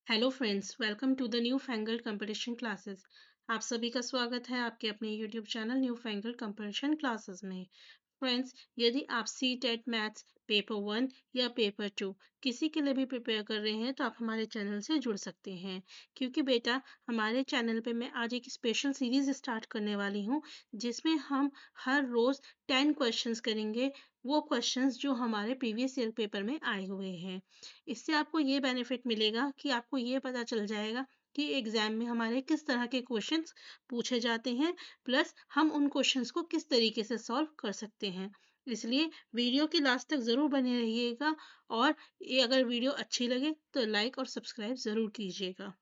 Hello friends, welcome to the newfangled competition classes. आप सभी का स्वागत है आपके अपने YouTube channel newfangled competition classes में। फ्रेंड्स, यदि आप सी टेट मैथ्स पेपर 1 या पेपर 2 किसी के लिए भी प्रिपेयर कर रहे हैं तो आप हमारे चैनल से जुड़ सकते हैं, क्योंकि बेटा हमारे चैनल पे मैं आज एक स्पेशल सीरीज स्टार्ट करने वाली हूँ जिसमें हम हर रोज 10 क्वेश्चंस करेंगे। वो क्वेश्चंस जो हमारे प्रीवियस ईयर पेपर में आए हुए हैं। इससे आपको ये बेनिफिट मिलेगा कि आपको ये पता चल जाएगा कि एग्जाम में हमारे किस तरह के क्वेश्चंस पूछे जाते हैं, प्लस हम उन क्वेश्चंस को किस तरीके से सॉल्व कर सकते हैं। इसलिए वीडियो के लास्ट तक ज़रूर बने रहिएगा, और ये अगर वीडियो अच्छी लगे तो लाइक और सब्सक्राइब ज़रूर कीजिएगा।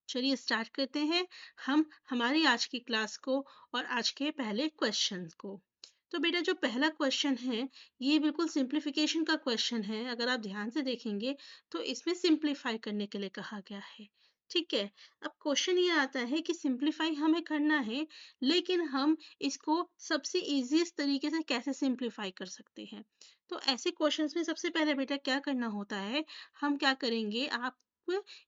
चलिए स्टार्ट करते हैं हम हमारी आज की क्लास को और आज के पहले क्वेश्चन को। तो बेटा जो पहला क्वेश्चन है ये बिल्कुल सिंप्लीफिकेशन का क्वेश्चन है। अगर आप ध्यान से देखेंगे तो इसमें सिंप्लीफाई करने के लिए कहा गया है। ठीक है। अब क्वेश्चन ये आता है कि सिंप्लीफाई हमें करना है, लेकिन हम इसको सबसे इजीएस्ट तरीके से कैसे सिंप्लीफाई कर सकते हैं। तो ऐसे क्वेश्चंस में सबसे पहले बेटा क्या करना होता है, हम क्या करेंगे, आप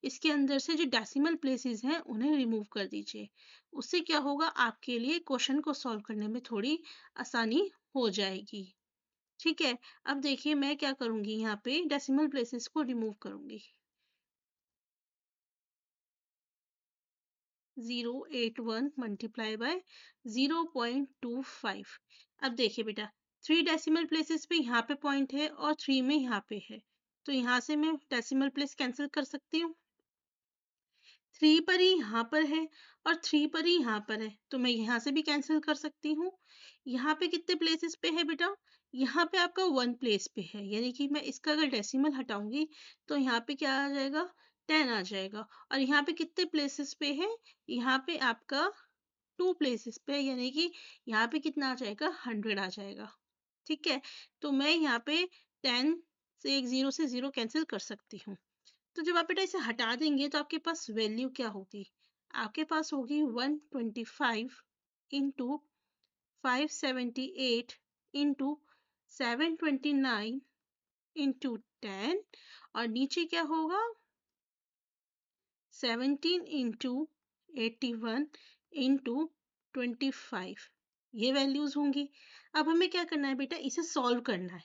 इसके अंदर से जो डेसिमल प्लेसेस हैं उन्हें रिमूव कर दीजिए। उससे क्या होगा, आपके लिए क्वेश्चन को सॉल्व करने में थोड़ी आसानी हो जाएगी। ठीक है। अब देखिए मैं क्या करूंगी, यहाँ पे डेसिमल प्लेसेस को रिमूव करूंगी। 081 मल्टीप्लाई बाय 0.25। अब देखिए बेटा, 3 डेसिमल प्लेसेस पे यहाँ पे पॉइंट है और 3 में यहाँ पे है, तो यहाँ से मैं डेसिमल प्लेस कैंसिल कर सकती हूँ। 3 पर ही यहाँ पर है और 3 पर ही यहाँ पर है, तो मैं यहाँ से भी कैंसिल कर सकती हूँ। यहाँ पे कितने प्लेसेस पे है बेटा, यहाँ पे आपका 1 प्लेस पे है, यानी कि मैं इसका अगर डेसिमल हटाऊंगी तो यहाँ पे क्या आ जाएगा, 10 आ जाएगा। और यहाँ पे कितने प्लेसेस पे है, यहाँ पे आपका 2 प्लेसेस पे है, यानी कि यहाँ पे कितना आ जाएगा, 100 आ जाएगा। ठीक है। तो मैं यहाँ पे 10 से एक 0 से 0 कैंसिल कर सकती हूँ। तो जब आप बेटा इसे हटा देंगे तो आपके पास वैल्यू क्या होगी, आपके पास होगी 125 इंटू 578 इंटू 729 इंटू 10, और नीचे क्या होगा, 17 इंटू 81 इंटू 25। ये वैल्यूज होंगी। अब हमें क्या करना है बेटा, इसे सॉल्व करना है।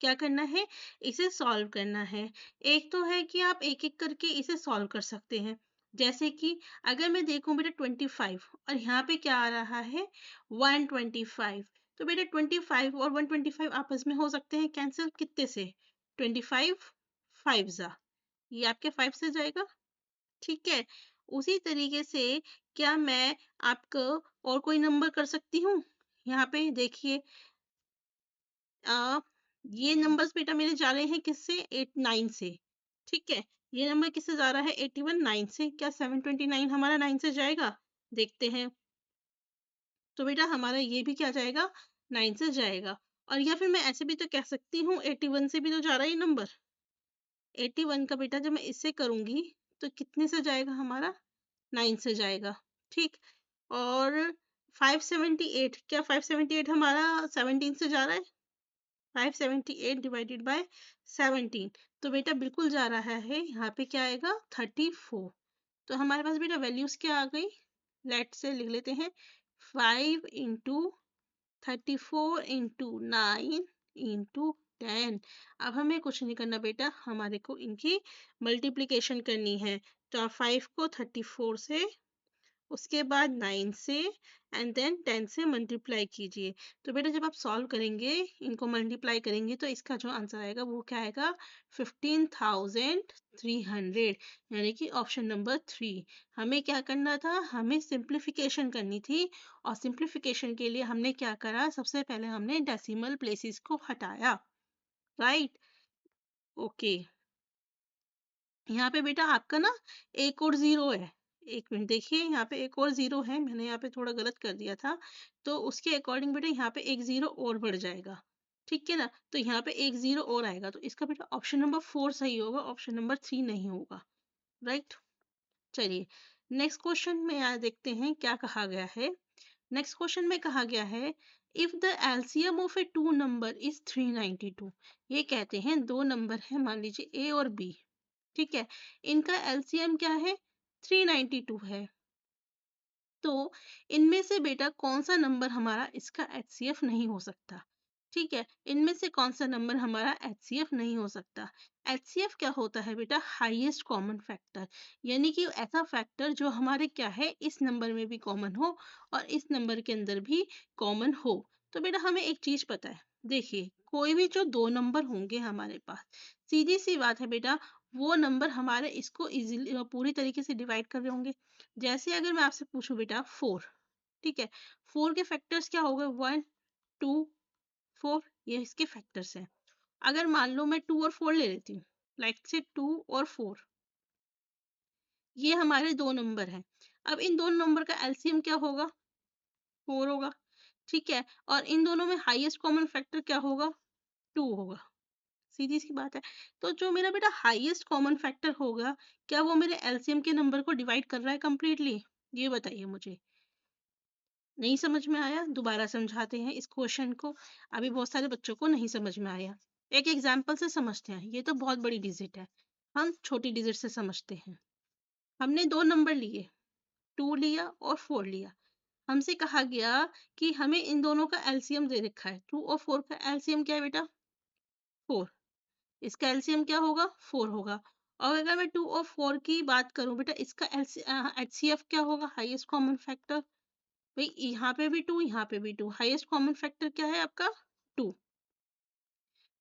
क्या करना है, इसे सॉल्व करना है। एक तो है कि आप एक एक करके इसे सॉल्व कर सकते हैं। जैसे कि अगर मैं देखूं बेटा 25 और यहाँ पे क्या आ रहा है, 125, तो बेटा 25 और 125 आपस में हो सकते हैं कैंसिल, कितने से, 25 5 जा, ये आपके 5 से जाएगा। ठीक है। उसी तरीके से क्या मैं आपको और कोई नंबर कर सकती हूँ, यहाँ पे देखिए, आ, ये नंबर्स बेटा मेरे जा रहे हैं किससे, 89 से। ठीक है। ये नंबर किससे जा रहा है, 81 9 से। क्या 729 हमारा 9 से जाएगा, देखते हैं। तो बेटा हमारा ये भी क्या जाएगा, 9 से जाएगा। और या फिर मैं ऐसे भी तो कह सकती हूँ, 81 से भी तो जा रहा है ये नंबर। 81 का बेटा जब मैं इससे करूंगी तो कितने से जाएगा हमारा, 9 से जाएगा। ठीक। और 578, क्या 578 हमारा 17 से जा रहा है, 578 डिवाइडेड बाय 17, तो बेटा बिल्कुल जा रहा है, यहाँ पे क्या आएगा, 34। तो हमारे पास बेटा वैल्यूज क्या आ गई, लेट से लिख लेते हैं, 5 इंटू 34 इंटू 9 इंटू 10। अब हमें कुछ नहीं करना बेटा, हमारे को इनकी मल्टीप्लीकेशन करनी है। तो आप 5 को 34 से, उसके बाद 9 से, एंड देन 10 से मल्टीप्लाई कीजिए। तो बेटा जब आप सॉल्व करेंगे, इनको मल्टीप्लाई करेंगे, तो इसका जो आंसर आएगा वो क्या आएगा, 15,300, यानी कि ऑप्शन नंबर 3। हमें क्या करना था, हमें सिंप्लीफिकेशन करनी थी। और सिंप्लीफिकेशन के लिए हमने क्या करा, सबसे पहले हमने डेसिमल प्लेसेस को हटाया। राइट। ओके। यहाँ पे बेटा आपका ना एक और जीरो है। एक मिनट देखिए, यहाँ पे एक और जीरो है, मैंने यहाँ पे थोड़ा गलत कर दिया था। तो उसके अकॉर्डिंग बेटा यहाँ पे एक जीरो और बढ़ जाएगा। ठीक है ना, तो यहाँ पे एक जीरो और आएगा, तो इसका बेटा ऑप्शन नंबर 4 सही होगा, ऑप्शन नंबर 3 नहीं होगा। राइट। चलिए नेक्स्ट क्वेश्चन में यहाँ देखते हैं क्या कहा गया है। नेक्स्ट क्वेश्चन में कहा गया है, if the LCM of a two number is 392। ये कहते हैं दो नंबर है, मान लीजिए ए और बी। ठीक है, इनका एलसीएम क्या है, 392 है। तो इनमें से बेटा कौन सा नंबर हमारा इसका एचसीएफ नहीं हो सकता, ठीक है, इनमें से कौन सा नंबर हमारा एचसीएफ नहीं हो सकता। एचसीएफ क्या होता है बेटा, हाईएस्ट कॉमन फैक्टर, यानी कि ऐसा फैक्टर जो हमारे क्या है, इस नंबर में भी कॉमन हो और इस नंबर के अंदर भी कॉमन हो। तो बेटा हमें एक चीज पता है, देखिए कोई भी जो दो नंबर होंगे हमारे पास, सीधी सी बात है बेटा, वो नंबर हमारे इसको इजीली पूरी तरीके से डिवाइड कर रहे होंगे। जैसे अगर मैं आपसे पूछूं बेटा 4, ठीक है, 4 के फैक्टर्स क्या हो गए, 1 2 4, ये इसके फैक्टर्स हैं। अगर मान लो मैं 2 और 4 ले लेती हूँ, लाइक से 2 और 4, ये हमारे दो नंबर हैं। अब इन दोनों नंबर का एलसीएम क्या होगा, 4 होगा, ठीक है, और इन दोनों में हाईएस्ट कॉमन फैक्टर क्या होगा, 2 होगा। सीधी सी बात है। तो जो मेरा बेटा हाईएस्ट कॉमन फैक्टर होगा, क्या वो मेरे एलसीएम के नंबर को डिवाइड कर रहा है कंप्लीटली, ये बताइए मुझे। नहीं समझ में आया, दोबारा समझाते हैं इस क्वेश्चन को, अभी बहुत सारे बच्चों को नहीं समझ में आया। एक एग्जाम्पल से समझते हैं, ये तो बहुत बड़ी डिजिट है, हम छोटी डिजिट से समझते हैं। हमने दो नंबर लिए, 2 लिया और 4 लिया। हमसे कहा गया कि हमें इन दोनों का एलसीएम दे रखा है, 2 और 4 का एलसीएम क्या है बेटा, 4, इसका एलसीएम क्या होगा, 4 होगा। और अगर मैं 2 और 4 की बात करूं बेटा, इसका एचसीएफ क्या होगा, हाईएस्ट कॉमन फैक्टर, भाई यहाँ पे भी 2, यहाँ पे भी 2, हाईएस्ट कॉमन फैक्टर क्या है आपका, 2।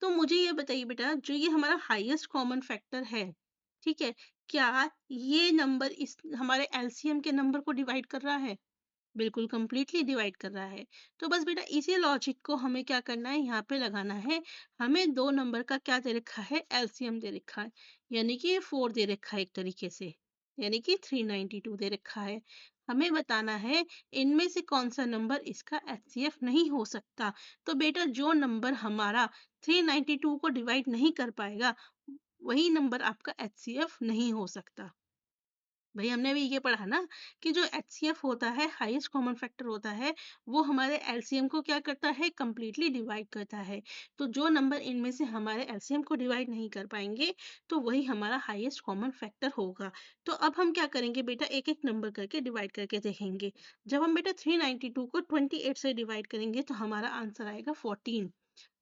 तो मुझे ये बताइए बेटा, जो ये हमारा हाईएस्ट कॉमन फैक्टर है, ठीक है, क्या ये नंबर इस हमारे एलसीएम के नंबर को डिवाइड कर रहा है, बिल्कुल कंप्लीटली डिवाइड कर रहा है। तो बस बेटा इसी लॉजिक को हमें क्या करना है, यहाँ पे लगाना है। हमें दो नंबर का क्या दे रखा है, एलसीएम दे रखा है, यानी कि 4 दे रखा है एक तरीके से, यानी कि 392 दे रखा है। हमें बताना है इनमें से कौन सा नंबर इसका एचसीएफ नहीं हो सकता। तो बेटा जो नंबर हमारा 392 को डिवाइड नहीं कर पाएगा, वही नंबर आपका एचसीएफ नहीं हो सकता। भाई हमने अभी ये पढ़ा ना कि जो एचसीएफ होता है, हाईएस्ट कॉमन फैक्टर होता है, वो हमारे एलसीएम को क्या करता है, कंप्लीटली डिवाइड करता है। तो जो नंबर इनमें से हमारे एलसीएम को डिवाइड नहीं कर पाएंगे, तो वही हमारा हाईएस्ट कॉमन फैक्टर होगा। तो अब हम क्या करेंगे बेटा, एक एक नंबर करके डिवाइड करके देखेंगे। जब हम बेटा 392 को 28 से डिवाइड करेंगे तो हमारा आंसर आएगा 14।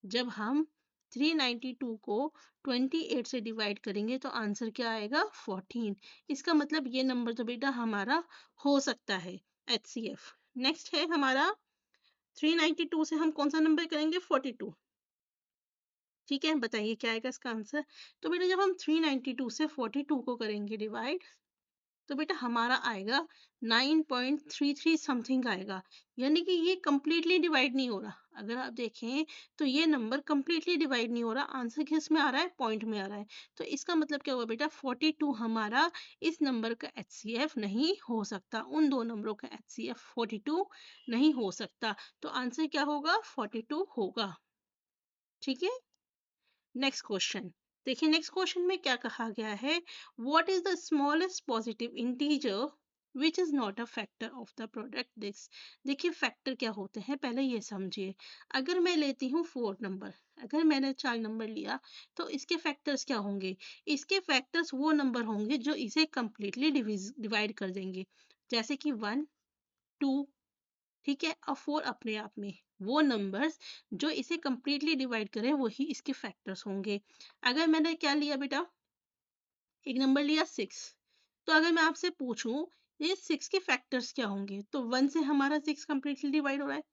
जब हम 392 को 28 से डिवाइड करेंगे तो आंसर क्या आएगा, 14। इसका मतलब ये नंबर तो बेटा हमारा हो सकता है, एचसीएफ। नेक्स्ट है हमारा 392 से हम कौन सा नंबर करेंगे, 42, ठीक है, बताइए क्या आएगा इसका आंसर। तो बेटा जब हम 392 से 42 को करेंगे डिवाइड, तो बेटा हमारा आएगा 9.33 समथिंग आएगा, यानी कि ये कंप्लीटली डिवाइड नहीं हो रहा। अगर आप देखें तो ये नंबर कंप्लीटली डिवाइड नहीं हो रहा, आंसर किस में आ रहा है, पॉइंट में आ रहा है। तो इसका मतलब क्या हुआ बेटा, 42 हमारा इस नंबर का एचसीएफ नहीं हो सकता, उन दो नंबरों का एचसीएफ 42 नहीं हो सकता। तो आंसर क्या होगा, 42 होगा, ठीक है। नेक्स्ट क्वेश्चन देखिए, नेक्स्ट क्वेश्चन में क्या कहा गया है, what is the smallest positive integer which is not a factor of the product this. देखिए फैक्टर क्या होते हैं, पहले ये समझिए। अगर मैं लेती हूँ 4 नंबर, अगर मैंने 4 नंबर लिया, तो इसके फैक्टर्स क्या होंगे, इसके फैक्टर्स वो नंबर होंगे जो इसे कंप्लीटली डिवाइड कर देंगे, जैसे कि 1 2, ठीक है, और 4 अपने आप में, वो नंबर्स जो इसे कंप्लीटली डिवाइड करें वही इसके फैक्टर्स होंगे। अगर मैंने क्या लिया बेटा, एक नंबर लिया 6, तो अगर मैं आपसे पूछूं ये 6 के फैक्टर्स क्या होंगे, तो 1 से हमारा 6 कंप्लीटली डिवाइड हो रहा है,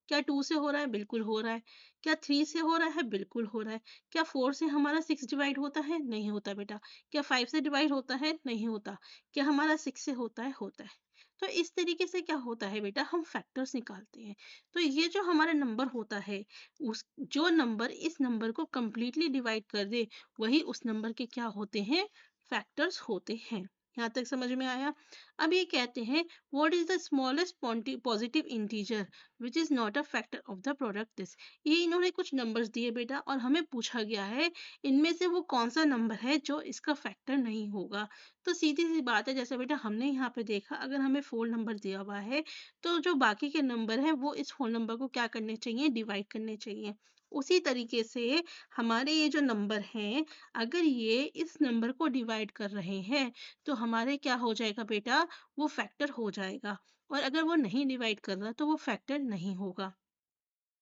क्या 2 से हो रहा है, बिल्कुल हो रहा है, क्या 3 से हो रहा है, बिल्कुल हो रहा है, क्या 4 से हमारा 6 डिवाइड होता है, नहीं होता बेटा, क्या 5 से डिवाइड होता है, नहीं होता, क्या हमारा 6 से होता है, होता है। तो इस तरीके से क्या होता है बेटा, हम फैक्टर्स निकालते हैं। तो ये जो हमारा नंबर होता है, उस जो नंबर इस नंबर को कंप्लीटली डिवाइड कर दे, वही उस नंबर के क्या होते हैं, फैक्टर्स होते हैं। यहाँ तक समझ में आया। अब ये कहते हैं what is the smallest positive integer which is not a factor of the product this. ये इन्होंने कुछ नंबर्स दिए बेटा, और हमें पूछा गया है इनमें से वो कौन सा नंबर है जो इसका फैक्टर नहीं होगा। तो सीधी सी बात है, जैसे बेटा हमने यहाँ पे देखा, अगर हमें 4 नंबर दिया हुआ है, तो जो बाकी के नंबर है वो इस 4 नंबर को क्या करने चाहिए, डिवाइड करने चाहिए। उसी तरीके से हमारे ये जो नंबर हैं, अगर ये इस नंबर को डिवाइड कर रहे हैं तो हमारे क्या हो जाएगा बेटा, वो फैक्टर हो जाएगा। और अगर वो नहीं डिवाइड कर रहा तो वो फैक्टर नहीं होगा।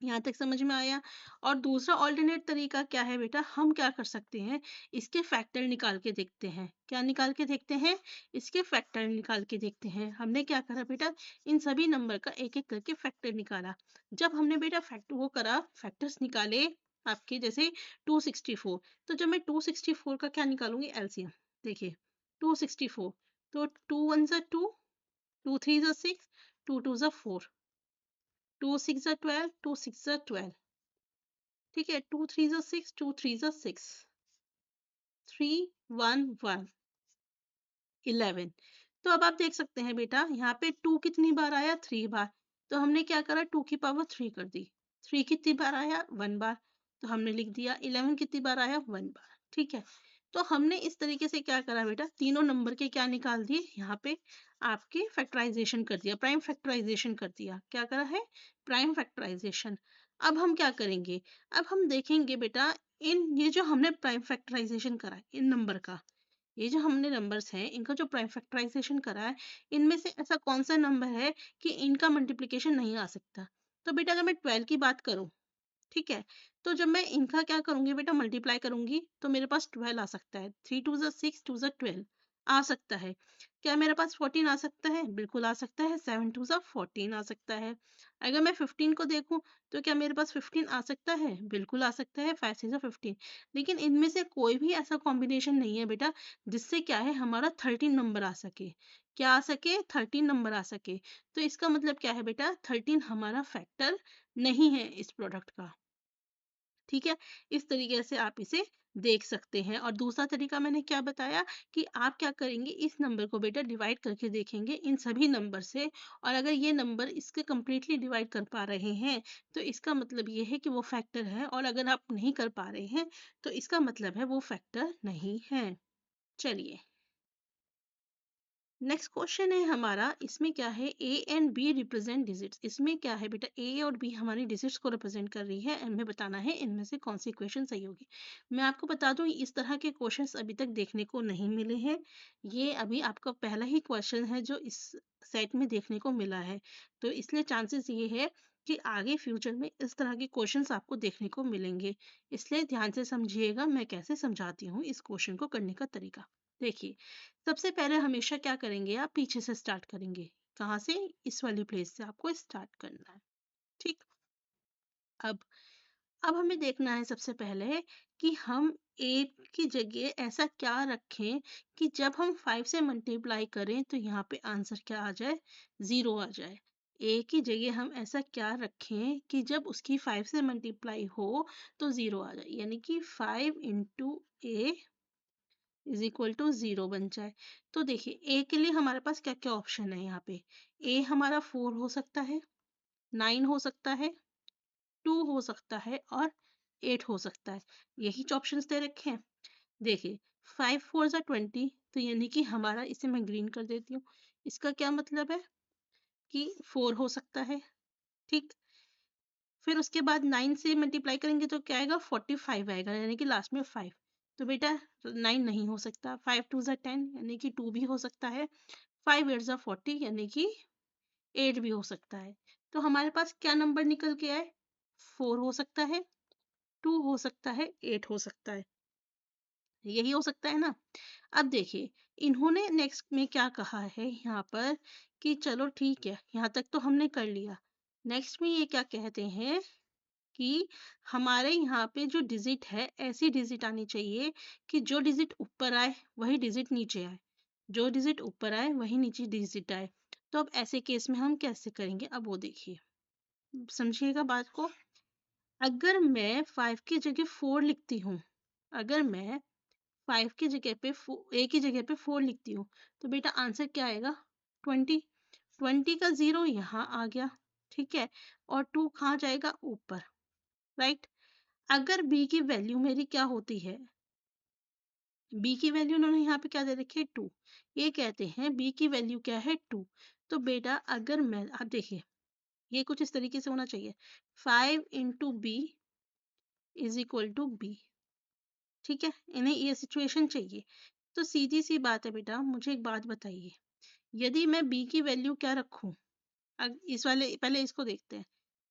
यहाँ तक समझ में आया। और दूसरा ऑल्टरनेट तरीका क्या है बेटा, हम क्या कर सकते हैं, इसके फैक्टर निकाल के देखते हैं। क्या निकाल के देखते हैं, इसके फैक्टर निकाल के देखते हैं। हमने क्या करा बेटा, इन सभी नंबर का एक एक करके फैक्टर निकाला। जब हमने बेटा फैक्टर वो करा, फैक्टर्स निकाले आपके, जैसे 264, तो जब मैं 264 का क्या निकालूंगी, एलसीएम। देखिए 264, तो 2 1 जा 2, 2 3 जा 6, 2 2 जा 4, 2 6 जा 12, 2 6 जा 12, ठीक है, 2 3 जा 6, 2 3 जा 6, 3 1 1 11। तो अब आप देख सकते हैं बेटा, यहाँ पे 2 कितनी बार आया, 3 बार। तो हमने क्या करा, 2 की पावर 3 कर दी। 3 कितनी बार आया, 1 बार। तो हमने लिख दिया 11 कितनी बार आया, 1 बार। ठीक है, तो हमने इस तरीके से क्या करा बेटा, तीनों नंबर के क्या निकाल दिए, यहाँ पे आपके फैक्टराइजेशन कर दिया, प्राइम फैक्टराइजेशन कर दिया। क्या करा है, प्राइम फैक्टराइजेशन। अब हम क्या करेंगे, अब हम देखेंगे बेटा, इन ये जो हमने प्राइम फैक्टराइजेशन करा इन नंबर का, ये जो हमने नंबर्स हैं इनका जो प्राइम फैक्टराइजेशन करा है, इनमें से ऐसा कौन सा नंबर है कि इनका मल्टीप्लिकेशन नहीं आ सकता। तो बेटा अगर मैं 12 की बात करूं, ठीक है, तो जब मैं इनका क्या करूंगी बेटा, मल्टीप्लाई करूंगी, तो मेरे पास 12 आ सकता है। 3 2 6, 2 12 आ सकता है। क्या मेरे पास 14 आ सकता है, बिल्कुल आ सकता है। 7 2 14 आ सकता है। अगर मैं 15 को देखूं, तो क्या मेरे पास 15 आ सकता है, बिल्कुल आ सकता है। 5 6 15। लेकिन इनमें से कोई भी ऐसा कॉम्बिनेशन नहीं है बेटा जिससे क्या है, हमारा 13 नंबर आ सके। क्या आ सके, 13 नंबर आ सके। तो इसका मतलब क्या है बेटा, 13 हमारा फैक्टर नहीं है इस प्रोडक्ट का। ठीक है, इस तरीके से आप इसे देख सकते हैं। और दूसरा तरीका मैंने क्या बताया, कि आप क्या करेंगे, इस नंबर को बेटा डिवाइड करके देखेंगे इन सभी नंबर से, और अगर ये नंबर इसके कंप्लीटली डिवाइड कर पा रहे हैं तो इसका मतलब ये है कि वो फैक्टर है, और अगर आप नहीं कर पा रहे हैं तो इसका मतलब है वो फैक्टर नहीं है। चलिए, नेक्स्ट क्वेश्चन है हमारा, इसमें क्या है, A and B represent digits. इसमें क्या है बेटा, ए और बी हमारी डिजिट्स को रिप्रेजेंट कर रही है, हमें बताना है इनमें से कौन सी इक्वेशन सही होगी। मैं आपको बता दूं, इस तरह के क्वेश्चंस अभी तक देखने को नहीं मिले हैं। ये अभी आपका पहला ही क्वेश्चन है जो इस सेट में देखने को मिला है। तो इसलिए चांसेस ये है कि आगे फ्यूचर में इस तरह के क्वेश्चंस आपको देखने को मिलेंगे। इसलिए ध्यान से समझिएगा मैं कैसे समझाती हूँ इस क्वेश्चन को करने का तरीका। देखिए, सबसे पहले हमेशा क्या करेंगे, आप पीछे से स्टार्ट करेंगे। कहाँ से, इस वाली प्लेस से आपको स्टार्ट करना है। ठीक, अब अब हमें देखना है सबसे पहले कि हम ए की जगह ऐसा क्या रखें कि जब हम 5 से मल्टीप्लाई करें तो यहाँ पे आंसर क्या आ जाए, 0 आ जाए। ए की जगह हम ऐसा क्या रखें कि जब उसकी 5 से मल्टीप्लाई हो तो 0 आ जाए, यानी कि 5 into a is equal to 0 बन जाए। तो देखिए, ए के लिए हमारे पास क्या क्या ऑप्शन है यहाँ पे। ए हमारा 4 हो सकता है, 9 हो सकता है, 2 हो सकता है, और 8 हो सकता है। यही ऑप्शंस दे रखे हैं। देखिए, 5 4 जा 20, तो यानी कि हमारा, इसे मैं ग्रीन कर देती हूँ, इसका क्या मतलब है कि 4 हो सकता है। ठीक, फिर उसके बाद 9 से मल्टीप्लाई करेंगे तो क्या आएगा, 45 आएगा, यानी कि लास्ट में 5। तो बेटा 9 नहीं हो सकता। 5 2 जा 10, यानी कि 2 भी हो सकता है। 5 8 जा 40, यानी कि 8 भी हो सकता है। तो हमारे पास क्या नंबर निकल के आए, 4 हो सकता है, 2 हो सकता है, 8 हो सकता है। यही हो सकता है ना। अब देखिए, इन्होंने नेक्स्ट में क्या कहा है यहाँ पर, कि चलो ठीक है, यहाँ तक तो हमने कर लिया। नेक्स्ट में ये क्या कहते हैं कि हमारे यहाँ पे जो डिजिट है, ऐसी डिजिट आनी चाहिए कि जो डिजिट ऊपर आए वही डिजिट नीचे आए, जो डिजिट ऊपर आए वही नीचे डिजिट आए। तो अब ऐसे केस में हम कैसे करेंगे, अब वो देखिए, समझिएगा बात को। अगर मैं 5 की जगह 4 लिखती हूँ, अगर मैं 5 की जगह पे ए की जगह पे 4 लिखती हूँ, तो बेटा आंसर क्या आएगा, 20। 20 का 0 यहाँ आ गया, ठीक है, और 2 कहाँ जाएगा, ऊपर, राइट। अगर बी की वैल्यू मेरी क्या होती है, बी की वैल्यू उन्होंने यहाँ पे क्या दे रखी है, 2। ये कहते हैं बी की वैल्यू क्या है, 2। तो बेटा अगर मैं, आप देखिए, ये कुछ इस तरीके से होना चाहिए, 5 into b is equal to b. ठीक है, इन्हें ये सिचुएशन चाहिए। तो सीधी सी बात है बेटा, मुझे एक बात बताइए, यदि मैं बी की वैल्यू क्या रखूं? इस वाले पहले इसको देखते हैं,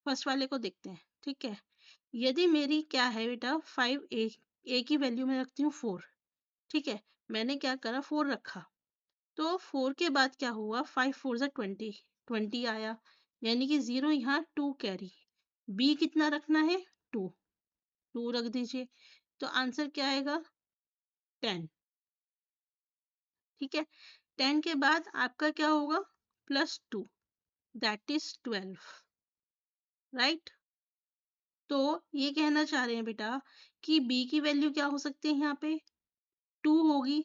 फर्स्ट वाले को देखते हैं। ठीक है, यदि मेरी क्या है बेटा 5 ए की वैल्यू में रखती हूँ 4। ठीक है, मैंने क्या करा 4 रखा, तो 4 के बाद क्या हुआ 5 4 जा 20, 20 आया, यानी कि 0 यहाँ 2 कैरी। बी कितना रखना है 2, 2 रख दीजिए, तो आंसर क्या आएगा 10। ठीक है, 10 के बाद आपका क्या होगा +2, दैट इज 12। राइट, तो ये कहना चाह रहे हैं बेटा कि बी की वैल्यू क्या हो सकती है यहाँ पे 2 होगी,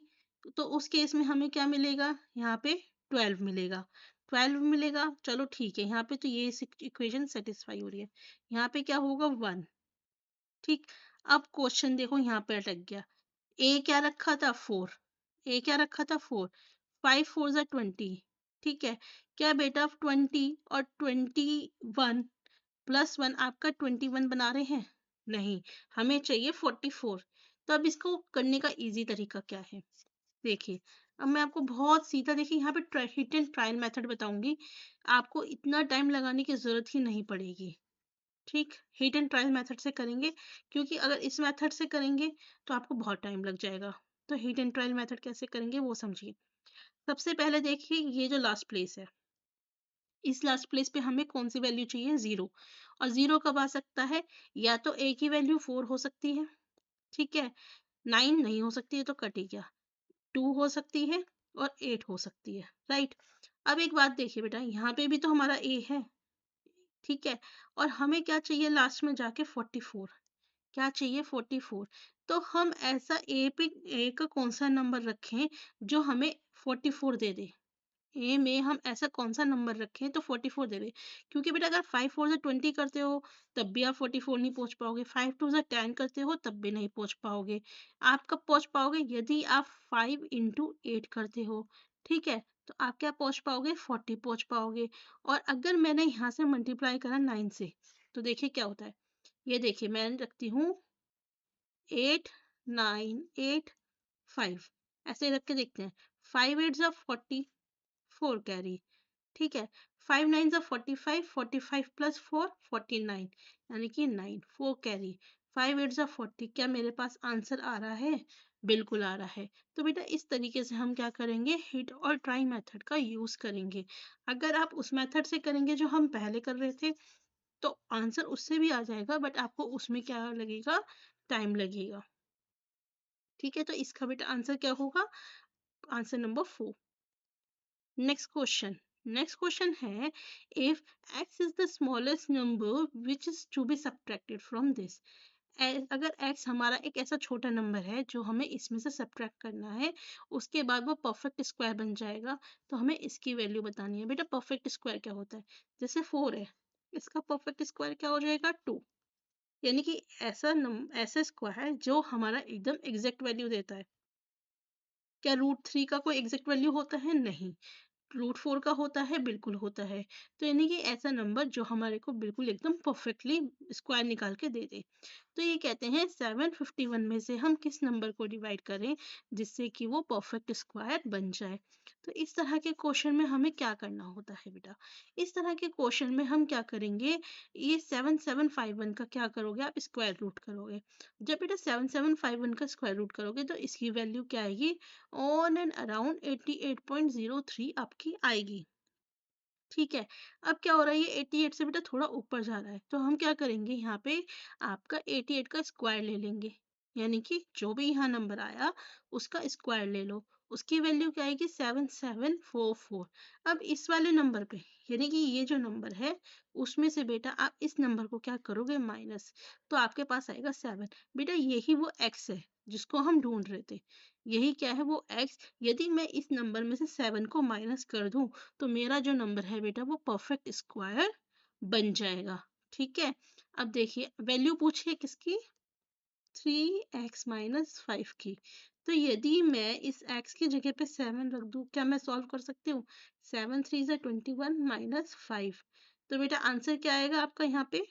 तो उस केस में हमें क्या मिलेगा यहाँ पे 12 मिलेगा। 12 मिलेगा, चलो ठीक है, यहाँ पे तो ये इक्वेशन सेटिस्फाई हो रही है। यहाँ पे क्या होगा 1। ठीक, अब क्वेश्चन देखो यहाँ पे अटक गया। ए क्या रखा था 4, ए क्या रखा था 4, 5 4 जा 20। ठीक है, क्या बेटा 20 और 21 +1 आपका 21 बना रहे हैं? नहीं, हमें चाहिए 44। तो अब इसको करने का इजी तरीका क्या है? देखिए, अब मैं आपको बहुत सीधा, देखिए यहाँ पे हिट एंड ट्रायल मेथड बताऊंगी, आपको इतना टाइम लगाने की जरूरत ही नहीं पड़ेगी। ठीक, हिट एंड ट्रायल मेथड से करेंगे, क्योंकि अगर इस मेथड से करेंगे तो आपको बहुत टाइम लग जाएगा। तो हिट एंड ट्रायल मेथड कैसे करेंगे वो समझिए। सबसे पहले देखिए, ये जो लास्ट प्लेस है, इस लास्ट प्लेस पे हमें कौन सी वैल्यू चाहिए 0। और 0 कब आ सकता है, या तो ए की वैल्यू 4 हो सकती है, ठीक है, 9 नहीं हो सकती है तो कट ही गया, 2 हो सकती है और 8 हो सकती है। राइट, अब एक बात देखिए बेटा, यहाँ पे भी तो हमारा ए है। ठीक है, और हमें क्या चाहिए लास्ट में जाके 44, क्या चाहिए 44। तो हम ऐसा ए पे, ए का कौन सा नंबर रखें जो हमें 44 दे दे। ए में हम ऐसा कौन सा नंबर रखें तो 44 दे दे, क्योंकि बेटा अगर 5 4 से 20 करते हो तब भी आप 44 नहीं पहुंच पाओगे, 5 2 से 10 करते हो तब भी नहीं पहुंच पाओगे। आप कब पहुंच पाओगे, यदि आप 5 इंटू 8 करते हो। ठीक है, तो आप क्या पहुंच पाओगे 40 पहुंच पाओगे। और अगर मैंने यहाँ से मल्टीप्लाई करा 9 से, तो देखिए क्या होता है, ये देखिए मैं रखती हूँ 8 9 8 5, ऐसे रख के देखते हैं। 5 8 जा 40, 4 कैरी। ठीक है, 5 9 जा 45, 45 प्लस 4 49, यानी कि 9, 4 कैरी। 5 8 जा 40, क्या मेरे पास आंसर आ रहा है? बिल्कुल आ रहा है। तो बेटा इस तरीके से हम क्या करेंगे, हिट और ट्राई मेथड का यूज करेंगे। अगर आप उस मेथड से करेंगे जो हम पहले कर रहे थे, तो आंसर उससे भी आ जाएगा, बट आपको उसमें क्या लगेगा, टाइम लगेगा। ठीक है, तो इसका बेटा आंसर क्या होगा, answer number 4। Next question, next question है, if x is the smallest number which is to be subtracted from this. अगर x हमारा एक ऐसा छोटा नंबर है जो हमें इसमें से सब्ट्रैक्ट करना है, उसके बाद वो परफेक्ट स्क्वायर बन जाएगा, तो हमें इसकी वैल्यू बतानी है। बेटा परफेक्ट स्क्वायर क्या होता है, जैसे 4 है, इसका परफेक्ट स्क्वायर क्या हो जाएगा 2, यानी कि ऐसा स्क्वायर जो हमारा एकदम एग्जैक्ट वैल्यू देता है। क्या √3 का कोई एग्जैक्ट वैल्यू होता है? नहीं। √4 का होता है, बिल्कुल होता है। तो यानी कि ऐसा नंबर जो हमारे को बिल्कुल एकदम परफेक्टली स्क्वायर निकाल के दे दे। तो ये कहते हैं 751 में से हम किस नंबर को डिवाइड करें जिससे कि वो परफेक्ट स्क्वायर बन जाए। तो इस तरह के क्वेश्चन में हमें क्या करना होता है बेटा, इस तरह के क्वेश्चन में हम क्या करेंगे, ये 7751 का क्या करोगे आप, स्क्वायर रूट करोगे। जब बेटा 7751 का स्क्वायर रूट करोगे तो इसकी वैल्यू क्या आएगी, ऑन एंड अराउंड 88.03 आपकी आएगी। ठीक है, अब क्या हो रहा है, ये 88 से बेटा थोड़ा ऊपर जा रहा है, तो हम क्या करेंगे, यहाँ पे आपका 88 का स्क्वायर ले लेंगे, यानी कि जो भी यहाँ नंबर आया उसका स्क्वायर ले लो, उसकी वैल्यू क्या आएगी 7744। अब इस वाले नंबर पे, यानी कि ये जो नंबर है उसमें से बेटा आप इस नंबर को क्या करोगे माइनस, तो आपके पास आएगा 7। बेटा यही वो x है जिसको हम ढूंढ रहे थे, यही क्या है वो x। यदि मैं इस नंबर में से 7 को माइनस कर दूं तो मेरा जो नंबर है बेटा वो परफेक्ट स्क्वायर बन जाएगा। ठीक है, अब देखिए वैल्यू पूछिए किसकी, 3x-5 की। तो यदि मैं इस x की जगह पे 7 रख दूं, क्या मैं सॉल्व कर सकती हूँ, 7 3 जा 21 -5। तो बेटा आंसर क्या आएगा आपका यहाँ पे,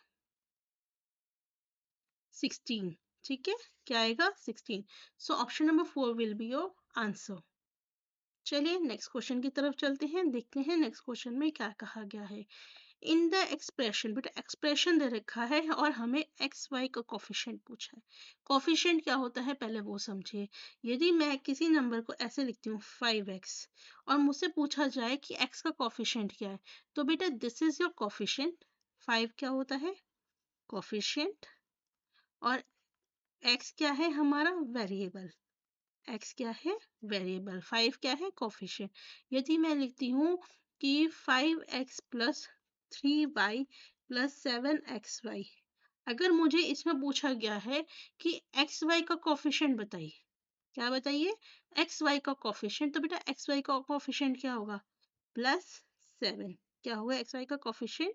16। ठीक है, क्या आएगा 16। So option number 4 will be your answer. चलिए नेक्स्ट क्वेश्चन की तरफ चलते हैं, देखते हैं नेक्स्ट क्वेश्चन में क्या कहा गया है। इन द एक्सप्रेशन, बेटा एक्सप्रेशन दे रखा है और हमें एक्स वाई का कोफिशिएंट पूछा है। कोफिशिएंट क्या होता है पहले वो समझिए। यदि मैं किसी नंबर को ऐसे लिखती हूँ 5x और मुझसे पूछा जाए कि x का कोफिशिएंट क्या है, तो बेटा दिस इज योर कोफिशिएंट। 5 क्या होता है कोफिशिएंट, और x क्या है हमारा वेरिएबल। x क्या है वेरिएबल, 5 क्या है कोफिशिएंट। यदि मैं लिखती हूँ कि 5x plus 3y plus 7xy, अगर मुझे इसमें पूछा गया है कि एक्स वाई का कोफिशिएंट बताइए, क्या बताइए एक्स वाई का कोफिशिएंट, तो बेटा एक्स वाई का कोफिशिएंट क्या होगा प्लस 7। क्या होगा एक्स वाई का कोफिशिएंट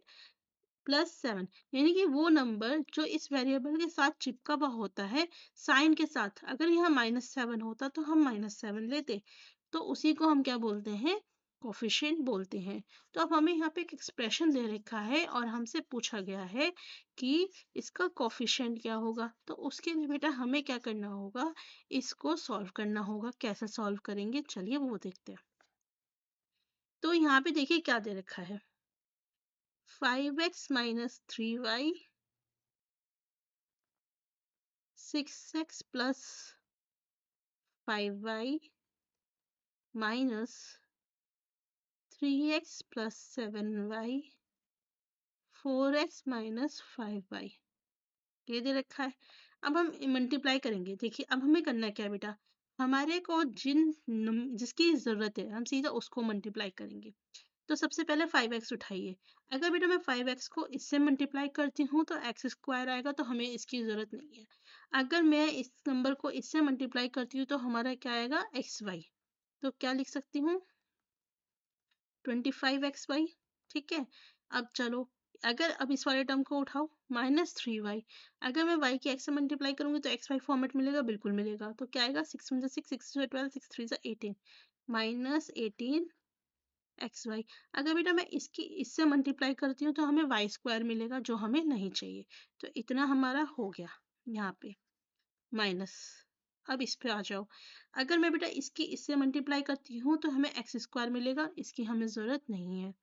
+7, यानी कि वो नंबर जो इस वेरिएबल के साथ चिपका हुआ होता है साइन के साथ। अगर यहाँ -7 होता तो हम -7 लेते, तो उसी को हम क्या बोलते हैं कोफिशिएंट बोलते हैं। तो अब हमें यहाँ पे एक एक्सप्रेशन दे रखा है और हमसे पूछा गया है कि इसका कोफिशिएंट क्या होगा, तो उसके लिए बेटा हमें क्या करना होगा, इसको सॉल्व करना होगा। कैसे सॉल्व करेंगे चलिए वो देखते हैं। तो यहाँ पे देखिए क्या दे रखा है 5x - 3y 6x plus 5y minus 3x plus 7y 4x minus 5y, ये दे रखा है। अब हम मल्टीप्लाई करेंगे। देखिए अब हमें करना क्या है बेटा, हमारे को जिसकी ज़रूरत है हम सीधा उसको मल्टीप्लाई करेंगे। तो सबसे पहले 5x उठाइए। अगर बेटा मैं 5x को इससे मल्टीप्लाई करती हूँ तो एक्स स्क्वायर आएगा, तो हमें इसकी ज़रूरत नहीं है। अगर मैं इस नंबर को इससे मल्टीप्लाई करती हूँ तो हमारा क्या आएगा एक्स वाई। तो क्या लिख सकती हूँ 25xy। ठीक है, अब चलो अगर अब इस वाले टर्म को उठाओ -3y। अगर मैं y की x से मल्टीप्लाई करूंगी तो एक्स वाई फॉर्मेट मिलेगा, बिल्कुल मिलेगा। तो क्या आएगा 6 × 6 6 × 12 6 3 18 -18 एक्स वाई। अगर बेटा मैं इसकी इससे मल्टीप्लाई करती हूँ तो हमें वाई स्क्वायर मिलेगा, जो हमें नहीं चाहिए। तो इतना हमारा हो गया यहाँ पे माइनस। अब इस पे आ जाओ, अगर मैं बेटा इसकी इससे मल्टीप्लाई करती हूँ तो हमें एक्स स्क्वायर मिलेगा, इसकी हमें ज़रूरत नहीं है।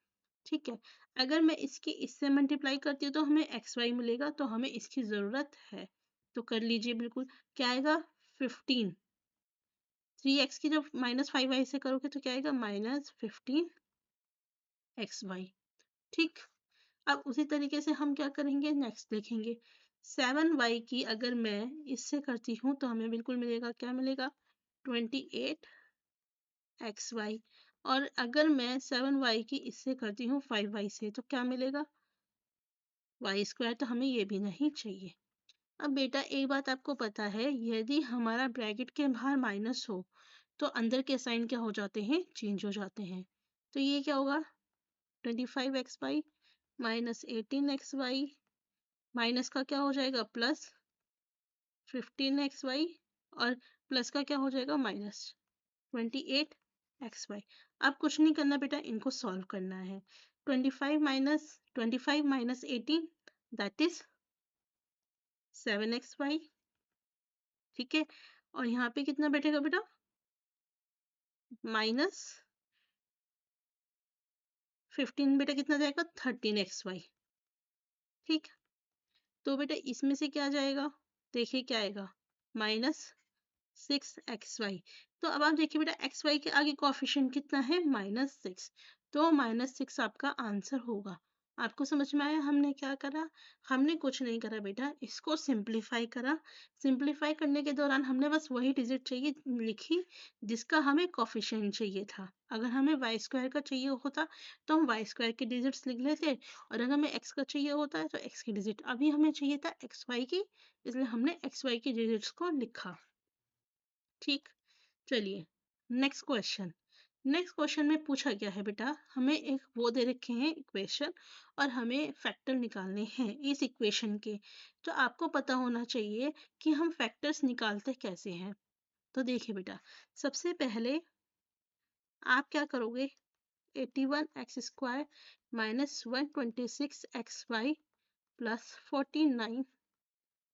ठीक है, अगर मैं इसकी इससे मल्टीप्लाई करती हूँ तो हमें एक्स वाई मिलेगा, तो हमें इसकी ज़रूरत है। तो कर लीजिए बिल्कुल, क्या आएगा 15। 3x की जब -5y से करोगे तो क्या आएगा -15 एक्स वाई। ठीक, अब उसी तरीके से हम क्या करेंगे नेक्स्ट देखेंगे। 7y की अगर मैं इससे करती हूँ तो हमें बिल्कुल मिलेगा, क्या मिलेगा 28 एक्स वाई। और अगर मैं 7y की इससे करती हूँ 5y से तो क्या मिलेगा वाई स्क्वायर, तो हमें ये भी नहीं चाहिए। अब बेटा एक बात आपको पता है, यदि हमारा ब्रैकेट के बाहर माइनस हो तो अंदर के साइन क्या हो जाते हैं चेंज हो जाते हैं। तो ये क्या होगा 25xy -18xy माइनस का क्या हो जाएगा +15xy, और प्लस का क्या हो जाएगा -28xy। अब कुछ नहीं करना बेटा, इनको सॉल्व करना है। 25 - 18 दैट इज 7xy। ठीक है, और यहाँ पे कितना बैठेगा बेटा -15 बेटा कितना जाएगा 13xy। ठीक, तो बेटा इसमें से क्या जाएगा, देखिए क्या आएगा -6xy। तो अब आप देखिए बेटा एक्स वाई के आगे कोफिशिएंट कितना है -6, तो -6 आपका आंसर होगा। आपको समझ में आया हमने क्या करा, हमने कुछ नहीं करा बेटा, इसको सिंप्लीफाई करा। सिंप्लीफाई करने के दौरान हमने बस वही डिजिट चाहिए लिखी जिसका हमें कोफिशिएंट चाहिए था। अगर हमें वाई स्क्वायर का चाहिए होता तो हम वाई स्क्वायर के डिजिट्स लिख लेते, और अगर हमें एक्स का चाहिए होता है तो एक्स की डिजिट। अभी हमें चाहिए था एक्स वाई की, इसलिए हमने एक्स वाई की डिजिट्स को लिखा। ठीक, चलिए नेक्स्ट क्वेश्चन। नेक्स्ट क्वेश्चन में पूछा गया है बेटा, हमें एक वो दे रखे हैं इक्वेशन और हमें फैक्टर निकालने हैं इस इक्वेशन के। तो आपको पता होना चाहिए कि हम फैक्टर्स निकालते कैसे हैं। तो देखिए बेटा, सबसे पहले आप क्या करोगे 81x² - 126xy + 49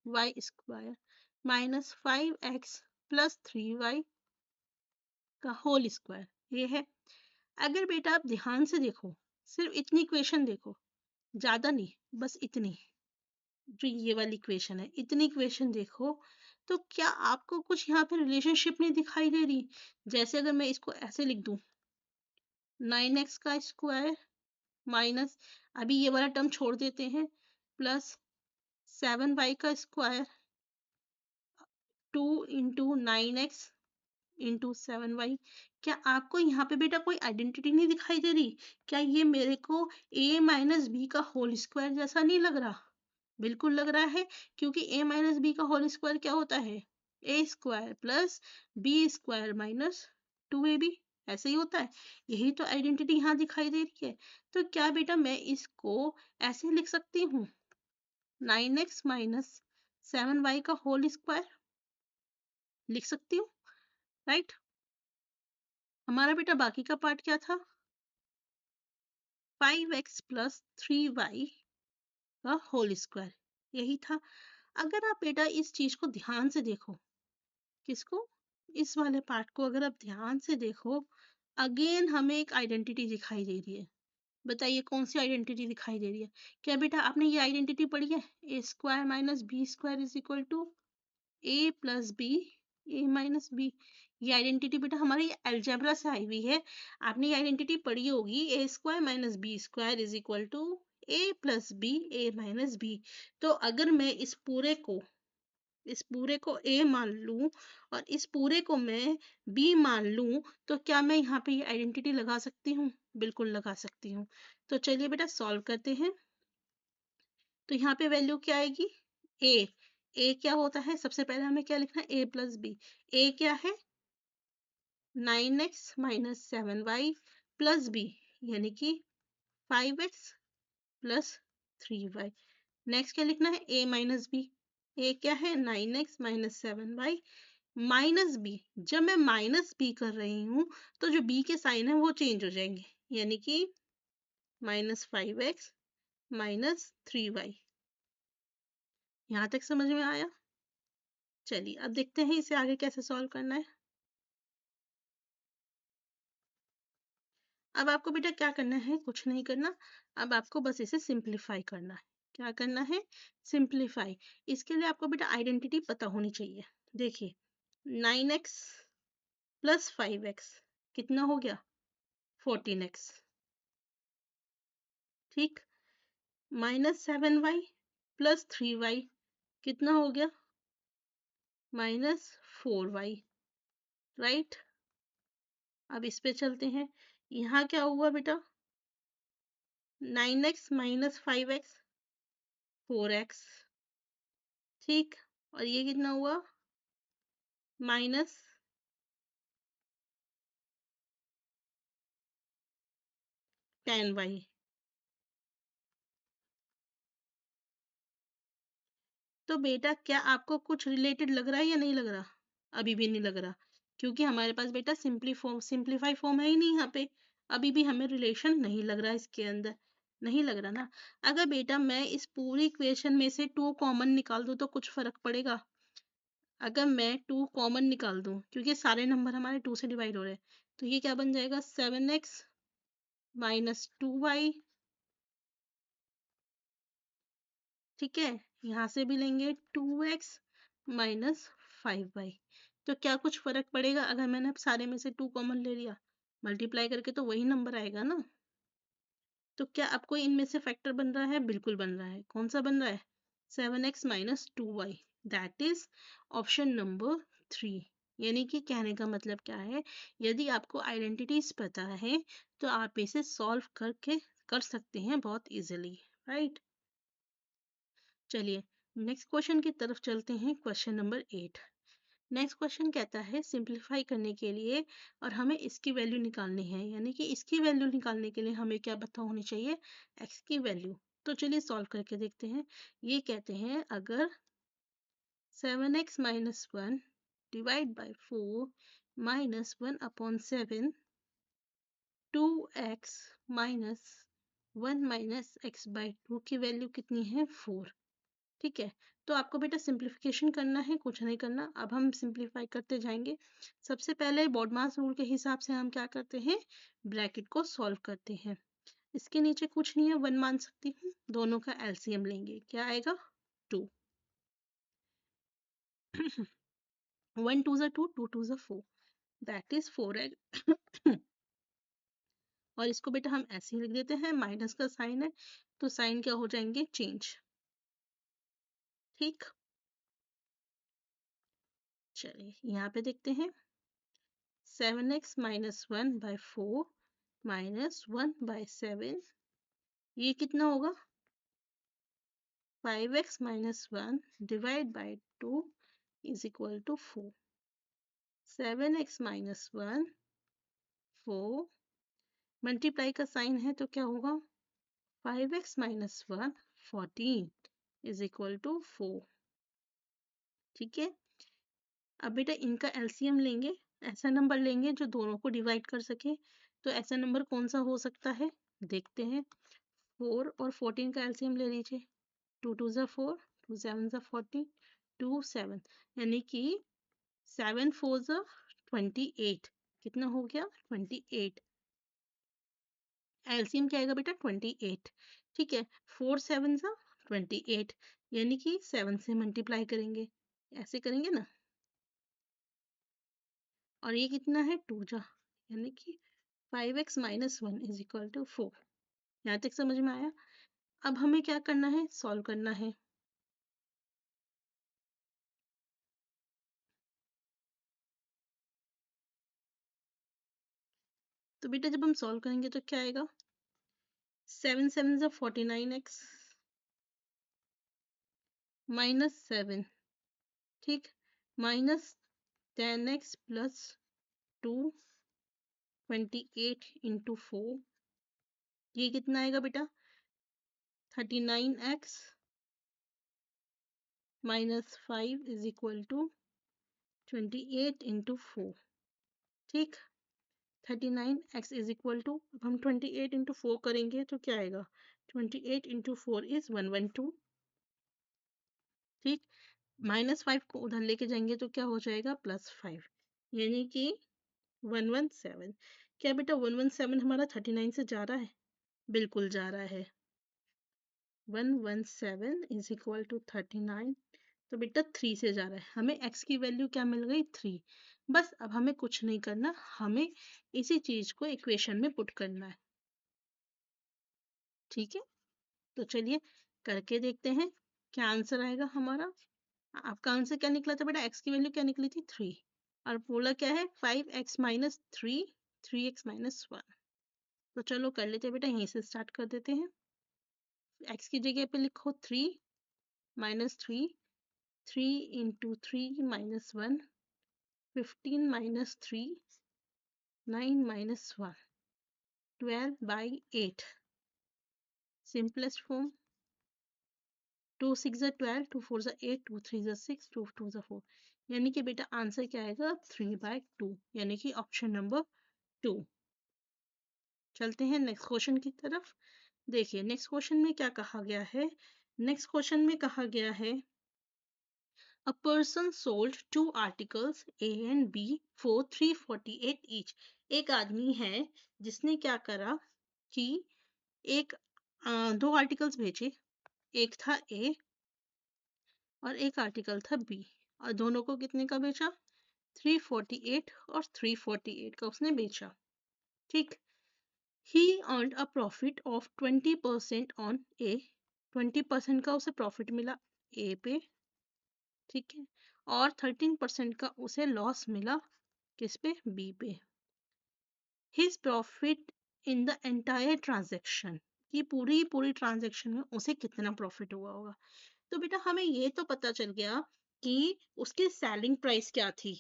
Y square minus 5x plus 3y का होल स्क्वायर ये है। अगर बेटा आप ध्यान से देखो, सिर्फ इतनी इक्वेशन देखो, ज्यादा नहीं, बस इतनी, जो ये वाली इक्वेशन है, इतनी इक्वेशन देखो, तो क्या आपको कुछ यहाँ पे रिलेशनशिप नहीं दिखाई दे रही? जैसे अगर मैं इसको ऐसे लिख दूं, 9x का स्क्वायर माइनस, अभी ये वाला टर्म छोड़ देते हैं, प्लस 7y का square 2 into 9x into 7y। क्या आपको यहाँ पे बेटा कोई आइडेंटिटी नहीं दिखाई दे रही? क्या ये मेरे को a माइनस बी का होल स्क्वायर जैसा नहीं लग रहा? बिल्कुल लग रहा है, क्योंकि a माइनस बी का होल स्क्वायर क्या होता है? a square plus b square minus 2ab, ऐसे ही होता है। यही तो आइडेंटिटी यहाँ दिखाई दे रही है। तो क्या बेटा मैं इसको ऐसे लिख सकती हूँ, 9x माइनस 7y का होल स्क्वायर लिख सकती हूँ, राइट? हमारा बेटा बाकी का पार्ट क्या था? 5x प्लस 3y का होल स्क्वायर, यही था। अगर आप बेटा इस चीज को ध्यान से देखो, किसको? इस वाले पार्ट को अगर आप ध्यान से देखो, अगेन हमें एक आइडेंटिटी दिखाई दे रही है। बताइए कौन सी आइडेंटिटी दिखाई दे रही है? क्या बेटा आपने ये आइडेंटिटी पढ़ी है? A square minus B square is equal to A plus B, A minus B. ये आइडेंटिटी बेटा हमारी अलजेब्रा से आई हुई है। आपने ये आइडेंटिटी पढ़ी होगी, A square minus B square is equal to A plus B, A minus B. तो अगर मैं इस पूरे को a मान लूं और इस पूरे को मैं b मान लूं, तो क्या मैं यहाँ पे ये आइडेंटिटी लगा सकती हूँ? बिल्कुल लगा सकती हूँ। तो चलिए बेटा सॉल्व करते हैं। तो यहाँ पे वैल्यू क्या आएगी? a क्या होता है? सबसे पहले हमें क्या लिखना है? a plus B. a क्या है? 9x minus 7y plus B, यानी कि 5x प्लस 3y। नेक्स्ट क्या लिखना है? a minus B. a क्या है? 9x minus 7y minus B. जब मैं माइनस बी कर रही हूँ, तो जो बी के साइन है वो चेंज हो जाएंगे, यानी कि माइनस 5x माइनस 3y। यहाँ तक समझ में आया? चलिए अब देखते हैं इसे आगे कैसे सॉल्व करना है। अब आपको बेटा क्या करना है? कुछ नहीं करना। अब आपको बस इसे सिंप्लीफाई करना है। क्या करना है? सिंप्लीफाई। इसके लिए आपको बेटा आइडेंटिटी पता होनी चाहिए। देखिए, 9x प्लस 5x कितना हो गया? 14x। ठीक। माइनस 7y प्लस 3y कितना हो गया? Minus 4y, right? अब इस पे चलते हैं। यहाँ क्या हुआ बेटा? 9x minus 5x 4x। ठीक। और ये कितना हुआ? Minus 10y। तो बेटा क्या आपको कुछ रिलेटेड लग रहा है या नहीं लग रहा? अभी भी नहीं लग रहा, क्योंकि हमारे पास बेटा सिंप्लीफाई फॉर्म है ही नहीं यहाँ पे। अभी भी हमें रिलेशन नहीं लग रहा इसके अंदर, नहीं लग रहा ना। अगर बेटा मैं इस पूरी इक्वेशन में से 2 कॉमन निकाल दूं तो कुछ फर्क पड़ेगा? अगर मैं 2 कॉमन निकाल दूं, क्योंकि सारे नंबर हमारे 2 से डिवाइड हो रहे हैं, तो ये क्या बन जाएगा? 7x minus 2y। ठीक है, यहाँ से भी लेंगे 2x माइनस 5y। तो क्या कुछ फर्क पड़ेगा अगर मैंने अब सारे में से 2 कॉमन ले लिया? मल्टीप्लाई करके तो वही नंबर आएगा ना। तो क्या आपको इनमें से फैक्टर बन रहा है? बिल्कुल बन रहा है। कौन सा बन रहा है? 7x minus 2y, that is option number 3। यानी कि कहने का मतलब क्या है? यदि आपको आइडेंटिटीज पता है तो आप इसे सॉल्व करके कर सकते हैं बहुत इजीली, राइट? चलिए नेक्स्ट क्वेश्चन की तरफ चलते हैं। Question number 8। नेक्स्ट क्वेश्चन कहता है सिंप्लीफाई करने के लिए और हमें इसकी वैल्यू निकालनी है, यानी कि इसकी वैल्यू निकालने के लिए हमें क्या पता होनी चाहिए? x की वैल्यू। तो चलिए सॉल्व करके देखते हैं। ये कहते हैं अगर 7x minus 1 divide by 4 minus 1 upon 7, 2x minus 1 minus x by 2 की वैल्यू कितनी है? 4। ठीक है, तो आपको बेटा सिंप्लीफिकेशन करना है, कुछ नहीं करना। अब हम सिंप्लीफाई करते जाएंगे। सबसे पहले बॉडमास रूल के हिसाब से हम क्या करते हैं, ब्रैकेट को सॉल्व करते हैं। इसके नीचे कुछ नहीं है, 1 मान सकती हूँ। दोनों का एलसीएम लेंगे, क्या आएगा 2। 1 2 2, 2 2 4, दैट इज 4x। और इसको बेटा हम ऐसे ही लिख देते हैं, माइनस का साइन है तो साइन क्या हो जाएंगे, चेंज। ठीक, चलिए यहाँ पे देखते हैं। 7x minus 1 by 4 minus 1 by 7, ये कितना होगा, 5x minus 1 divide by 2 is equal to 4। 7x minus 1 4, multiply का साइन है तो क्या होगा, 5x minus 1 14 is equal to 4। ठीक है, अब बेटा इनका एलसीएम लेंगे, ऐसा नंबर लेंगे जो दोनों को डिवाइड कर सके। तो ऐसा नंबर कौन सा हो सकता है, देखते हैं। 4 और 14 का एलसीएम ले लीजिए। 2 2 ज़ा 4, 2 7 ज़ा 14, 2 7, यानी कि 7 4 ज़ा 28, कितना हो गया 28। एलसीएम क्या आएगा बेटा 28। ठीक है, 4 7 ज़ा 28, यानी कि 7 से मल्टीप्लाई करेंगे, ऐसे करेंगे ना। और ये कितना है 2 जा, यानी कि 5x minus 1 is equal to 4। यहाँ तक समझ में आया। अब हमें क्या करना है, सॉल्व करना है। तो बेटा जब हम सॉल्व करेंगे तो क्या आएगा, 7 7 ज़ा 49x माइनस 7, ठीक, माइनस 10x प्लस 2 28 इंटू 4, ये कितना आएगा बेटा 39x minus 5 is equal to 28 into 4। ठीक, 39x इज इक्वल टू, अब हम 28 इंटू 4 करेंगे तो क्या आएगा, 28 इंटू 4 इज 112। ठीक, माइनस 5 को उधर लेके जाएंगे तो क्या हो जाएगा प्लस 5, यानी कि 117। क्या बेटा 117 हमारा 39 से जा रहा है, बिल्कुल जा रहा है। 117 इज इक्वल टू 39, तो बेटा 3 से जा रहा है। हमें x की वैल्यू क्या मिल गई 3। बस अब हमें कुछ नहीं करना, हमें इसी चीज को इक्वेशन में पुट करना है। ठीक है, तो चलिए करके देखते हैं क्या आंसर आएगा हमारा। आपका आंसर क्या निकला था बेटा, x की वैल्यू क्या निकली थी 3, और बोला क्या है 5x माइनस 3, 3x माइनस 1। तो चलो कर लेते हैं बेटा, यहीं से स्टार्ट कर देते हैं। x की जगह पे लिखो 3 minus 3, 3 into 3 minus 1, 15 minus 3, 9 minus 1, 12 by 8, simplest form. 2 6 ज़ा 12, 2 4 ज़ा 8, 2 3 ज़ा 6, 2 2 ज़ा 4, यानी कि बेटा आंसर क्या आएगा 3/2, यानी कि ऑप्शन नंबर 2। चलते हैं नेक्स्ट क्वेश्चन की तरफ। देखिए नेक्स्ट क्वेश्चन में क्या कहा गया है, नेक्स्ट क्वेश्चन में कहा गया है a person sold two articles A and B for 348 each। एक आदमी है जिसने क्या करा कि दो आर्टिकल्स भेजे, एक था A और एक आर्टिकल था B, और दोनों को कितने का बेचा, 348 और 348 का उसने बेचा। ठीक, he earned a profit of 20% on A, 20% का उसे प्रॉफिट मिला A पे, ठीक है, और 13% का उसे लॉस मिला किस पे, B पे। his profit in the entire transaction, कि पूरी ट्रांजेक्शन में उसे कितना प्रॉफिट हुआ होगा। तो बेटा हमें ये तो पता चल गया कि उसकी सेलिंग प्राइस क्या थी,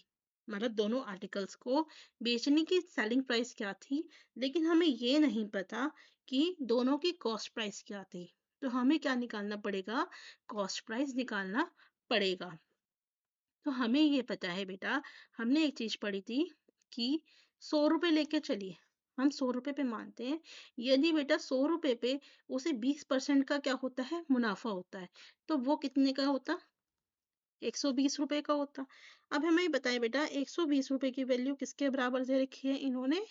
मतलब दोनों आर्टिकल्स को बेचने की सेलिंग प्राइस क्या थी, लेकिन हमें ये नहीं पता कि दोनों की कॉस्ट प्राइस क्या थी। तो हमें क्या निकालना पड़ेगा, कॉस्ट प्राइस निकालना पड़ेगा। तो हमें ये पता है बेटा, हमने एक चीज पढ़ी थी कि 100 रुपये लेके चलिए, हम 100 रुपये पे मानते हैं, यदि बेटा 100 रुपये पे उसे 20% का क्या होता है, मुनाफा होता है, तो वो कितने का होता, 120 रुपए का होता। अब हमें बताएं बेटा 120 रुपए की वैल्यू किसके बराबर दे रखी है इन्होंने,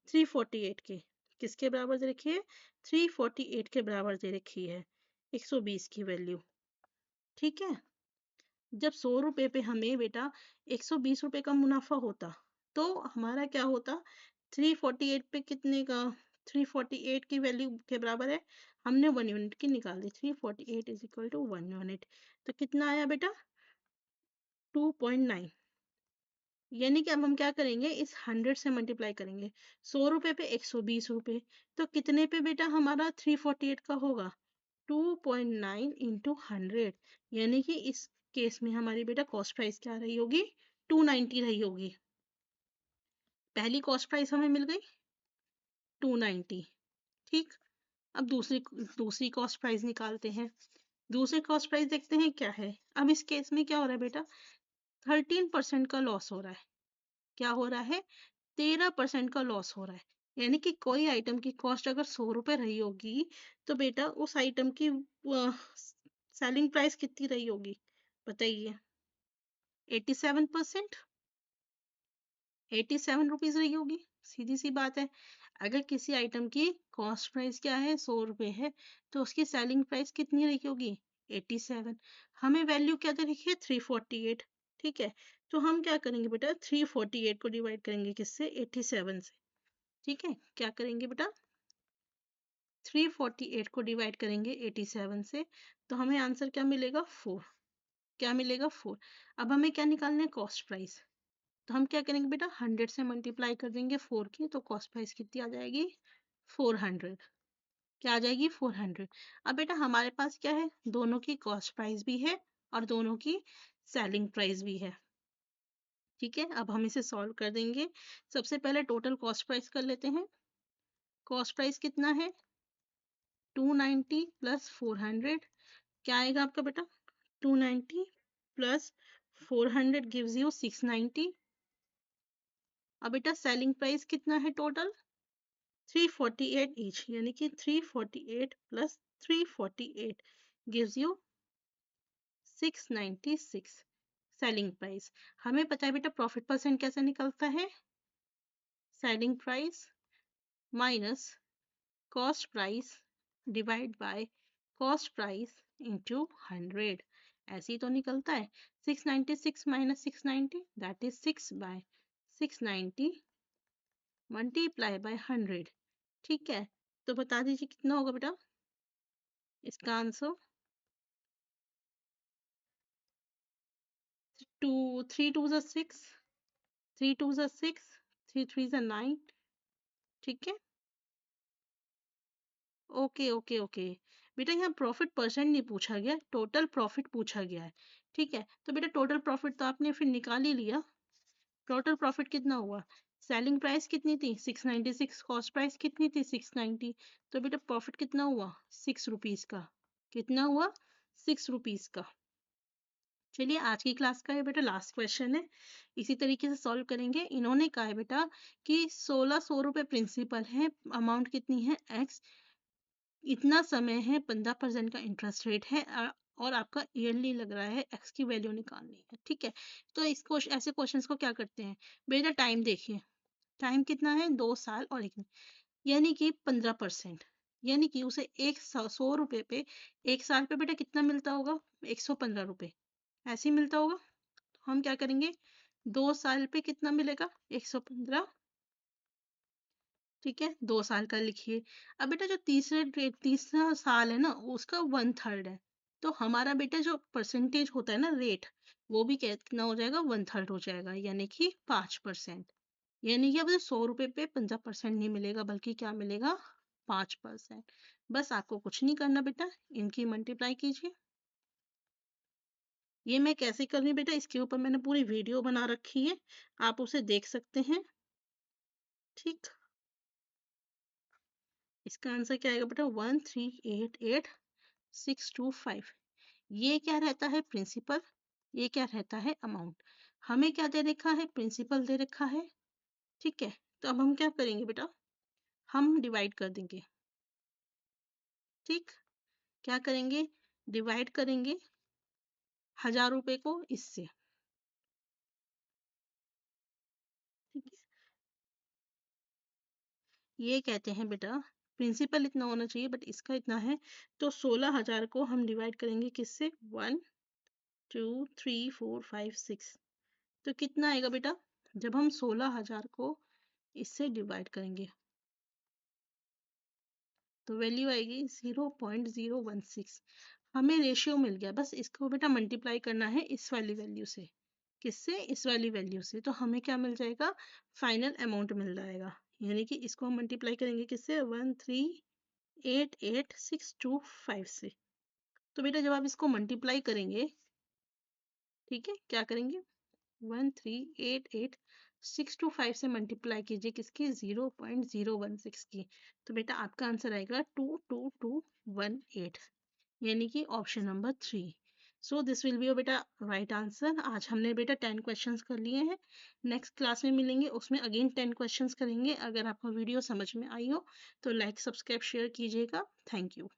348 के। किसके बराबर दे रखी है, 348 के बराबर दे रखी है 120 की वैल्यू। ठीक है, जब 100 रुपए पे हमें बेटा 120 रुपए का मुनाफा होता तो हमारा क्या होता, 348 पे कितने का, 348 की वैल्यू के बराबर है, हमने 1 यूनिट की निकाल दी, 348 इज इक्वल टू 1 यूनिट। तो कितना आया बेटा, 2.9। यानी कि अब हम क्या करेंगे, इस 100 से मल्टीप्लाई करेंगे, 100 रुपए पे 120 रुपए, तो कितने पे बेटा हमारा 348 का होगा, 2.9 इंटू 100। यानी कि इस केस में हमारी बेटा कॉस्ट प्राइस क्या रही होगी, 290 रही होगी। पहली कॉस्ट प्राइस हमें मिल गई 290। ठीक, अब दूसरी कॉस्ट प्राइस निकालते हैं। दूसरी कॉस्ट प्राइस देखते हैं क्या है। अब इस केस में क्या हो रहा है बेटा, 13% का लॉस हो रहा है। क्या हो रहा है, 13% का लॉस हो रहा है। यानी कि कोई आइटम की कॉस्ट अगर 100 रुपए रही होगी तो बेटा उस आइटम की सेलिंग प्राइस कितनी रही होगी, बताइए। 87%, 87 रुपीज रही होगी। सीधी सी बात है, अगर किसी आइटम की कॉस्ट प्राइस क्या है, 100 रुपए है, तो उसकी सेलिंग प्राइस कितनी रही होगी, 87। हमें वैल्यू क्या दे रखी है, 348। ठीक है, तो हम क्या करेंगे बेटा, 348 को डिवाइड करेंगे किससे, 87 से। ठीक है, क्या करेंगे बेटा, 348 को डिवाइड करेंगे 87 से, तो हमें आंसर क्या मिलेगा, 4। क्या मिलेगा, 4। अब हमें क्या निकालना है, कॉस्ट प्राइस। तो हम क्या करेंगे बेटा, 100 से मल्टीप्लाई कर देंगे 4 की, तो कॉस्ट प्राइस कितनी आ जाएगी, 400। क्या आ जाएगी, 400। अब बेटा हमारे पास क्या है, दोनों की कॉस्ट प्राइस भी है और दोनों की सेलिंग प्राइस भी है। ठीक है, अब हम इसे सॉल्व कर देंगे। सबसे पहले टोटल कॉस्ट प्राइस कर लेते हैं। कॉस्ट प्राइस कितना है, 290 प्लस 400, क्या आएगा आपका बेटा, 290 प्लस 400 गिव्स यू 690। अब बेटा सेलिंग प्राइस कितना है टोटल, 348 ईच, यानी कि 348 plus 348 gives you 696 selling price. हमें पता है बेटा प्रॉफिट परसेंट कैसे निकलता है, selling price minus cost price divide by cost price into 100। ऐसे ही तो निकलता है, 696 minus 690 that is 6 by 690 multiply by 100। ठीक है, तो बता दीजिए कितना होगा बेटा इसका आंसर, 3 2 ज़ा 6, 3 2 ज़ा 6, 3 3 ज़ा 9। ठीक है, ओके ओके ओके। बेटा यहाँ प्रॉफिट परसेंट नहीं पूछा गया, टोटल प्रॉफिट पूछा गया है। ठीक है, तो बेटा टोटल प्रॉफिट तो आपने फिर निकाल ही लिया। टोटल प्रॉफिट कितना हुआ, सेलिंग प्राइस कितनी थी 696, कॉस्ट प्राइस कितनी थी 690, तो बेटा प्रॉफिट कितना हुआ 6 रुपीज का। कितना हुआ, 6 रुपीज का। चलिए आज की क्लास का ये बेटा लास्ट क्वेश्चन है, इसी तरीके से सॉल्व करेंगे। इन्होंने कहा है बेटा कि 1600 रुपये प्रिंसिपल है, अमाउंट कितनी है एक्स, इतना समय है, 15% का इंटरेस्ट रेट है, और आपका ईयरली लग रहा है, एक्स की वैल्यू निकालनी है। ठीक है, तो इसको ऐसे क्वेश्चंस को क्या करते हैं बेटा, टाइम देखिए, टाइम कितना है 2 साल और 1 यानी कि 15%, यानी कि उसे 100 रुपये पे 1 साल पे बेटा कितना मिलता होगा, 115 रुपये ऐसे ही मिलता होगा। तो हम क्या करेंगे, 2 साल पे कितना मिलेगा, 115। ठीक है, 2 साल का लिखिए। अब बेटा जो तीसरा साल है ना उसका 1/3 है, तो हमारा बेटा जो परसेंटेज होता है ना रेट, वो भी कितना हो जाएगा, 1/3 हो जाएगा, यानी कि 5%। यानी कि अब 100 रुपये पे 50% नहीं मिलेगा, बल्कि क्या मिलेगा, 5%। बस आपको कुछ नहीं करना बेटा, इनकी मल्टीप्लाई कीजिए। ये मैं कैसे कर रही हूँ बेटा, इसके ऊपर मैंने पूरी वीडियो बना रखी है, आप उसे देख सकते हैं। ठीक, इसका आंसर क्या आएगा बेटा, 1388625। ये क्या रहता है, प्रिंसिपल, ये क्या रहता है, अमाउंट। हमें क्या दे रखा है, प्रिंसिपल दे रखा है। ठीक है, तो अब हम क्या करेंगे बेटा, हम डिवाइड कर देंगे। ठीक, क्या करेंगे, डिवाइड करेंगे 1000 रुपए को इससे, ठीक है। ये कहते हैं बेटा प्रिंसिपल इतना होना चाहिए बट इसका इतना है, तो 16,000 को हम डिवाइड करेंगे किससे, 1 2 3 4 5 6, तो कितना आएगा बेटा, जब हम 16,000 को इससे डिवाइड करेंगे तो वैल्यू आएगी 0.016। हमें रेशियो मिल गया, बस इसको बेटा मल्टीप्लाई करना है इस वाली वैल्यू से, किससे, इस वाली वैल्यू से, तो हमें क्या मिल जाएगा, फाइनल अमाउंट मिल जाएगा। यानी कि इसको हम मल्टीप्लाई करेंगे किससे, 1388625 से। तो बेटा जब आप इसको मल्टीप्लाई करेंगे, ठीक है, क्या करेंगे, 1388625 से मल्टीप्लाई कीजिए किसकी, 0.016 की, तो बेटा आपका आंसर आएगा 22218, यानी कि option number 3। So this will be your बेटा राइट आंसर। आज हमने बेटा 10 क्वेश्चंस कर लिए हैं, नेक्स्ट क्लास में मिलेंगे, उसमें अगेन 10 क्वेश्चंस करेंगे। अगर आपको वीडियो समझ में आई हो तो लाइक सब्सक्राइब शेयर कीजिएगा। Thank you.